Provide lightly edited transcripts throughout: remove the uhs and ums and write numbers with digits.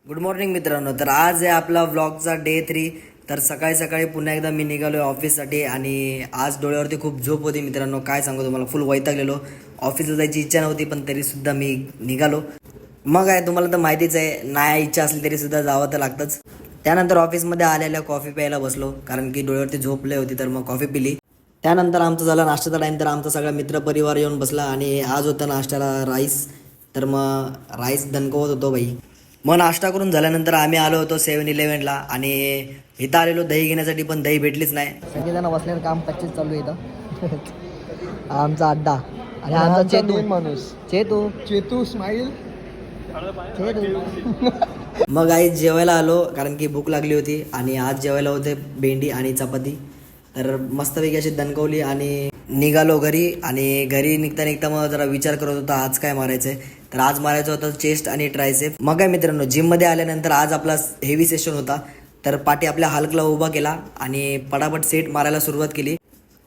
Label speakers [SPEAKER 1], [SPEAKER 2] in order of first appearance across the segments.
[SPEAKER 1] Good morning मित्रांनो. तर आज आहे आपला व्लॉगचा डे 3. तर सकाळी सकाळी पुन्हा एकदा मी निघालो आहे ऑफिससाठी आणि आज डोळ्यावरती खूप झोप होती मित्रांनो. काय सांगू तुम्हाला, फुल वैतागलेलो. ऑफिसला जायची इच्छा नव्हती पण तरीसुद्धा मी निघालो. मग आहे तुम्हाला तर माहितीच आहे, नाही इच्छा असली तरीसुद्धा जावं तर लागतंच. त्यानंतर ऑफिसमध्ये आलेल्या कॉफी प्यायला बसलो कारण की डोळ्यावरती झोप लय होती, तर मग कॉफी पिली. त्यानंतर आमचा झाला नाश्त्याचा टाईम. तर आमचा सगळा मित्रपरिवार येऊन बसला आणि आज होता नाश्त्याला राईस. तर मग राईस दणकवत होतो भाई. मग नाश्ता करून झाल्यानंतर आम्ही आलो होतो 7-Elevenला आणि इथं आलेलो दही घेण्यासाठी, पण दही भेटलीच नाही. सगळेजण बसल्यावर काम कच्चेच चालू आहे इथं. आमचा अड्डा आणि आमचा चेतू
[SPEAKER 2] माणूस
[SPEAKER 1] चेतू
[SPEAKER 2] चेतू स्माईल.
[SPEAKER 1] मग आई जेवायला आलो कारण की भूक लागली होती आणि आज जेवायला होते भेंडी आणि चपाती. तर मस्तपैकी अशी दणकवली आणि निघालो घरी. आणि घरी निघता निघता मग जरा विचार करत होता आज काय मारायचं आहे. तर आज मारायचं होतं चेस्ट आणि ट्रायसेप. मग काय मित्रांनो, जिममध्ये आल्यानंतर आज आपला हेवी सेशन होता. तर पाठी आपल्या हलकला उभा केला आणि पटापट सेट मारायला सुरुवात केली.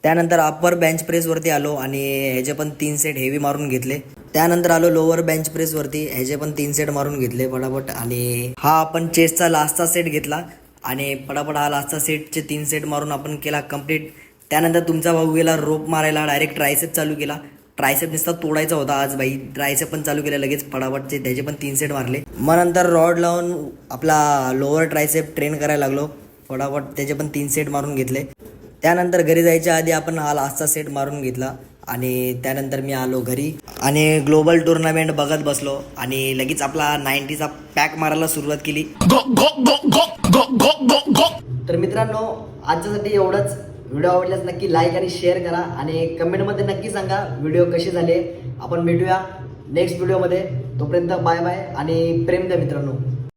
[SPEAKER 1] त्यानंतर अप्पर बेंच प्रेसवरती आलो आणि ह्याचे पण 3 सेट हेवी मारून घेतले. त्यानंतर आलो लोअर बेंच प्रेसवरती, ह्याचे पण 3 सेट मारून घेतले पटापट. आणि हा आपण चेस्टचा लास्टचा सेट घेतला आणि पटापट हा लास्टचा सेटचे 3 सेट मारून आपण केला कंप्लीट. त्यानंतर तुमचा भाऊ गेला रोप मारायला, डायरेक्ट ट्रायसेप चालू केला. ट्रायसेप नुसता तोडायचा होता आज भाई. ट्रायसेप पण चालू केला लगेच पटापटचे, त्याचे पण 3 सेट मारले. मग नंतर रॉड लावून आपला लोअर ट्रायसेप ट्रेन करायला लागलो फटाफट, त्याचे पण 3 सेट मारून घेतले. त्यानंतर घरी जायच्या आधी आपण हा लास्टचा सेट मारून घेतला आणि त्यानंतर मी आलो घरी आणि ग्लोबल टुर्नामेंट बघत बसलो आणि लगेच आपला 90चा पॅक मारायला सुरुवात केली. तर मित्रांनो, आजच्यासाठी एवढंच. व्हिडिओ आवडल्यास नक्की लाईक आणि शेअर करा आणि कमेंटमध्ये नक्की सांगा व्हिडिओ कसे झाले. आपण भेटूया नेक्स्ट व्हिडिओमध्ये. तोपर्यंत बाय बाय आणि प्रेम द्या मित्रांनो.